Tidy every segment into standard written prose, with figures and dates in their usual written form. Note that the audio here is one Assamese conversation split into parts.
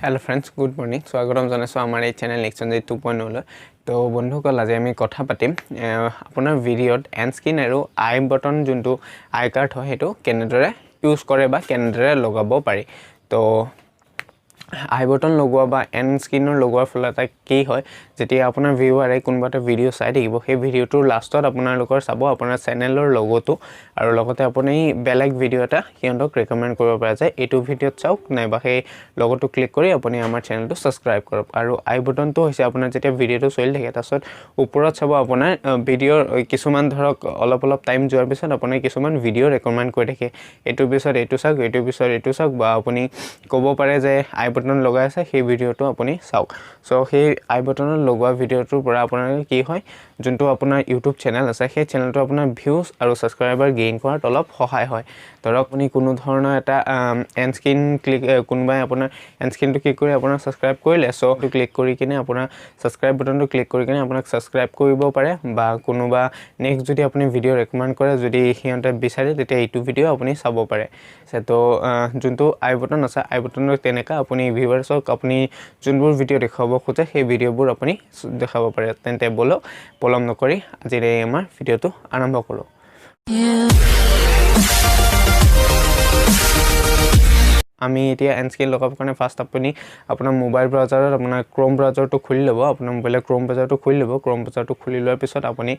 हेलो फ्रेंड्स गुड मॉर्निंग स्वागतम जनाइছো আমাৰ এই চেনেল নেক্সনজি 2.0 তো বন্ধুসকল আজি আমি কথা পাতিম আপোনাৰ ভিডিঅ'ত এণ্ড স্ক্ৰীন আৰু আই বটন যোনটো আই কাৰ্ড হয় হেতু কেনেদৰে ইউজ কৰে বা কেনেদৰে লগাব পাৰি তো আই বটন লগোৱা বা এণ্ড স্ক্ৰীনৰ লগোৱাৰ ফলত কি হয় যেতিয়া আপোনাৰ ভিউৱাৰে কোনবাটা ভিডিঅ' চাই থাকিব সেই ভিডিঅ'টোৰ লাষ্টত আপোনালোকৰ চাব আপোনাৰ চেনেলৰ লগোটো আৰু লগতে আপুনি বেলেগ ভিডিঅ' এটা হিয়ন্তক ৰেকমেণ্ড কৰিব পাৰে যে এইটো ভিডিঅ'ত চাওক নাইবা সেই লগোটো ক্লিক কৰি আপুনি আমাৰ চেনেলটো সাবস্ক্ৰাইব কৰক আৰু আই বটনটো হৈছে আপোনাৰ যেতিয়া ভিডিঅ'টো চলি থাকে তাৰছত ওপৰত চাব আপোনাৰ ভিডিঅ'ৰ কিছুমান ধৰক অলপ টাইম যোৱাৰ পিছত আপুনি কিছুমান ভিডিঅ' ৰেকমেণ্ড কৰি থাকে এইটো পিছত এইটো চাওক এইটো পিছত এইটো চাওক বা আপুনি ক'ব পাৰে যে আই বটন লগাই আছে সেই ভিডিঅ'টো আপুনি চাওক সো সেই আই বটনৰ লগোৱা ভিডিঅ'টোৰ পৰা আপোনাৰ কি হয় যোনটো আপোনাৰ ইউটিউব চেনেল আছে সেই চেনেলটো আপোনাৰ ভিউজ আৰু সাবস্ক্ৰাইবাৰ গেইন কৰাত অলপ সহায় হয় ধৰক আপুনি কোনো ধৰণৰ এটা এণ্ড স্ক্ৰীন ক্লিক কোনবাই আপোনাৰ এণ্ড স্ক্ৰীনটো ক্লিক কৰি আপোনাৰ সাবস্ক্ৰাইব কৰিলে সো টু ক্লিক কৰি কিনে আপোনাৰ সাবস্ক্ৰাইব বটনটো ক্লিক কৰি কিনে আপোনাক সাবস্ক্ৰাইব কৰিব পাৰে বা কোনোবা নেক্সট যদি আপুনি ভিডিঅ' ৰেকমেণ্ড কৰে যদি হিয়ন্তে বিচাৰে তেতিয়া এইটো ভিডিঅ' আপুনি চাব পাৰে তো যোনটো আই বটন আছে আই বটনৰ তেনেকা আপুনি ভিউৱাৰ্ছক আপুনি যোনবোৰ ভিডিঅ' দেখাব খোজে সেই ভিডিঅ'বোৰ আপুনি দেখাব পাৰে তেন্তে বলক পলম নকৰি আজি আমাৰ ভিডিঅ'টো আৰম্ভ কৰোঁ আমি এতিয়া এণ্ড স্ক্ৰীন লগাবৰ কাৰণে ফাৰ্ষ্ট আপুনি আপোনাৰ মোবাইল ব্ৰাউজাৰত আপোনাৰ ক্ৰোম ব্ৰাউজাৰটো খুলি ল'ব আপোনাৰ মোবাইলৰ ক্ৰোম ব্ৰাউজাৰটো খুলি ল'ব ক্ৰোম ব্ৰাউজাৰটো খুলি লোৱাৰ পিছত আপুনি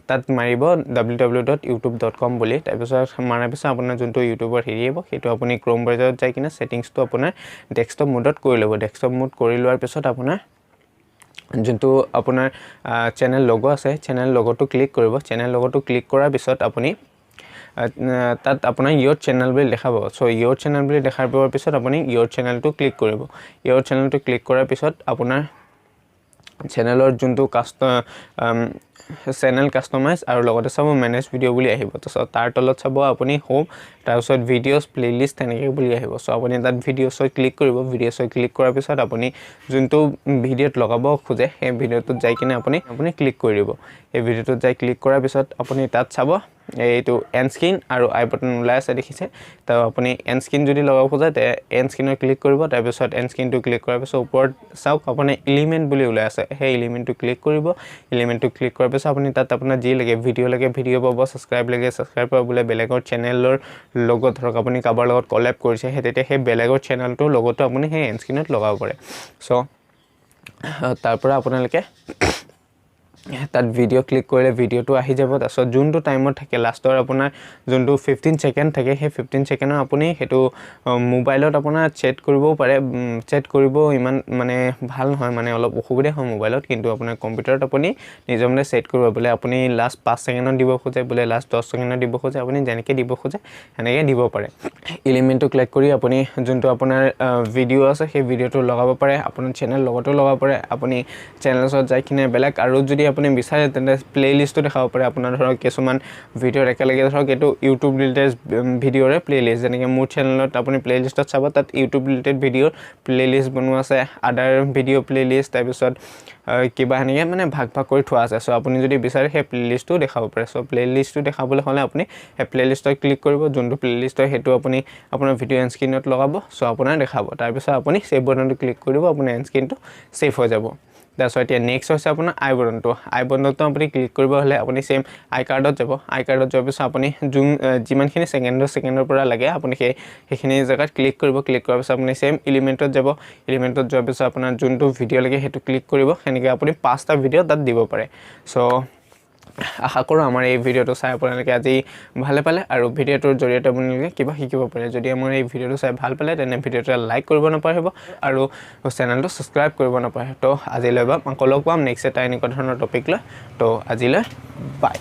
তাত মাৰিব www.youtube.com বুলি তাৰপিছত মাৰাৰ পিছত আপোনাৰ যোনটো ইউটিউবৰ হেৰি আহিব সেইটো আপুনি ক্ৰোম ব্ৰাউজাৰত যাই কিনে সেটিংছটো আপোনাৰ ডেস্কটপ মোডত কৰি ল'ব ডেস্কটপ মোড কৰি লোৱাৰ পিছত আপোনাৰ যোনটো আপোনাৰ চেনেল লগো আছে চেনেল লগোটো ক্লিক কৰিব চেনেল লগোটো ক্লিক কৰাৰ পিছত আপুনি তাত আপোনাৰ ইয়োৰ চেনেল বুলি দেখাব সো ইয়োৰ চেনেল বুলি দেখাৰ পিছত আপুনি ইয়োৰ চেনেলটো ক্লিক কৰিব ইয়োৰ চেনেলটো ক্লিক কৰাৰ পিছত আপোনাৰ চেনেলৰ যোনটো চেনেল কাষ্টমাইজ আৰু লগতে চাব মেনেজ ভিডিঅ' বুলি আহিব তো তাৰ তলত চাব আপুনি হোম তাৰপিছত ভিডিঅ'ছ প্লেলিষ্ট তেনেকৈ বুলি আহিব সো আপুনি তাত ভিডিঅ'ছত ক্লিক কৰিব ভিডিঅ'ছত ক্লিক কৰাৰ পিছত আপুনি যোনটো ভিডিঅ'ত লগাব খোজে সেই ভিডিঅ'টোত যাই কিনে আপুনি ক্লিক কৰি দিব এই ভিডিঅ'টোত যাই ক্লিক কৰাৰ পিছত আপুনি তাত চাব এইটো এণ্ড স্ক্ৰীন আৰু আই বটন ওলাই আছে দেখিছে তো আপুনি এণ্ড স্ক্ৰীন যদি লগাব খোজে তে এণ্ড স্ক্ৰীনৰ ক্লিক কৰিব তাৰপিছত এণ্ড স্ক্ৰীনটো ক্লিক কৰাৰ পিছত ওপৰত চাওক আপুনি এলিমেণ্ট বুলি ওলাই আছে সেই এলিমেণ্টটো ক্লিক কৰিব এলিমেণ্টটো ক্লিক কৰাৰ পিছত আপুনি তাত আপোনাৰ যি লাগে ভিডিঅ' পাব সাবস্ক্ৰাইব পাব বোলে বেলেগৰ চেনেলৰ লগত ধৰক আপুনি কাৰোবাৰ লগত কলেব কৰিছে সেই তেতিয়া সেই বেলেগৰ চেনেলটো লগতো আপুনি সেই এণ্ড স্ক্ৰীনত লগাব পাৰে সো তাৰ পৰা আপোনালোকে তাত ভিডিঅ' ক্লিক কৰিলে ভিডিঅ'টো আহি যাব তাৰপিছত যোনটো টাইমত থাকে লাষ্টৰ আপোনাৰ যোনটো 15 সেকেন্ড থাকে সেই 15 সেকেন্ডৰ আপুনি হেতু মোবাইলত আপোনাৰ চেট কৰিবও পাৰে চেট কৰিব ইমান মানে ভাল নহয় মানে অলপ অসুবিধা হয় মোবাইলত কিন্তু আপোনাৰ কম্পিউটাৰত আপুনি নিজমনে চেট কৰিব বোলে আপুনি লাষ্ট 5 সেকেন্ডত দিব খোজে বোলে লাষ্ট 10 সেকেন্ডত দিব খোজে আপুনি যেনেকৈ দিব খোজে এনেকৈ দিব পাৰে এলিমেণ্টটো ক্লিক কৰি আপুনি যোনটো আপোনাৰ ভিডিঅ' আছে সেই ভিডিঅ'টো লগাব পাৰে আপোনাৰ চেনেল লগতো লগাব পাৰে আপুনি চেনেলছত যাই কিনে বেলেগ আৰু যদি আপুনি বিচাৰে তেন্তে প্লেলিষ্টটো দেখাব পাৰে আপোনাৰ ধৰক কিছুমান ভিডিঅ' একেলগে ধৰক এইটো ইউটিউব ৰিলেটেড ভিডিঅ'ৰে প্লেলিষ্ট যেনেকৈ মোৰ চেনেলত আপুনি প্লেলিষ্টত চাব তাত ইউটিউব ৰিলেটেড ভিডিঅ'ৰ প্লেলিষ্ট বনোৱা আছে আদাৰ ভিডিঅ' প্লেলিষ্ট তাৰপিছত কিবা এনেকৈ মানে ভাগ কৰি থোৱা আছে সো আপুনি যদি বিচাৰে সেই প্লেলিষ্টটো দেখাব পাৰে সো প্লেলিষ্টটো দেখাবলৈ হ'লে আপুনি সেই প্লেলিষ্টত ক্লিক কৰিব যোনটো প্লেলিষ্ট হয় সেইটো আপুনি আপোনাৰ ভিডিঅ' এণ্ড স্ক্ৰীনত লগাব সো আপোনাৰ দেখাব তাৰপিছত আপুনি সেভ বটনটো ক্লিক কৰিব আপোনাৰ এণ্ড স্ক্ৰীনটো সেভ হৈ যাব তাৰপিছত এতিয়া নেক্সট হৈছে আপোনাৰ আই বটনটো আপুনি ক্লিক কৰিব হ'লে আপুনি সেম আই কাৰ্ডত যাব আই কাৰ্ডত যোৱাৰ পিছত আপুনি যিমানখিনি সেকেন্ডৰ পৰা লাগে আপুনি সেইখিনি জেগাত ক্লিক কৰিব ক্লিক কৰাৰ পিছত আপুনি সেম এলিমেণ্টত যাব এলিমেণ্টত যোৱাৰ পিছত আপোনাৰ যোনটো ভিডিঅ' লাগে সেইটো ক্লিক কৰিব সেনেকৈ আপুনি 5টা ভিডিঅ' তাত দিব পাৰে সো আশা কৰোঁ আমাৰ এই ভিডিঅ'টো চাই আপোনালোকে আজি ভালে পালে আৰু ভিডিঅ'টোৰ জৰিয়তে আপোনালোকে কিবা শিকিব পাৰে যদি আমাৰ এই ভিডিঅ'টো চাই ভাল পালে তেনে ভিডিঅ'টো লাইক কৰিব নাপাহৰিব আৰু চেনেলটো সাবস্ক্ৰাইব কৰিব নাপাহৰিব তো আজিলৈ আকৌ লগ পাম নেক্সট এটা এনেকুৱা ধৰণৰ টপিক লৈ তো আজিলৈ বাই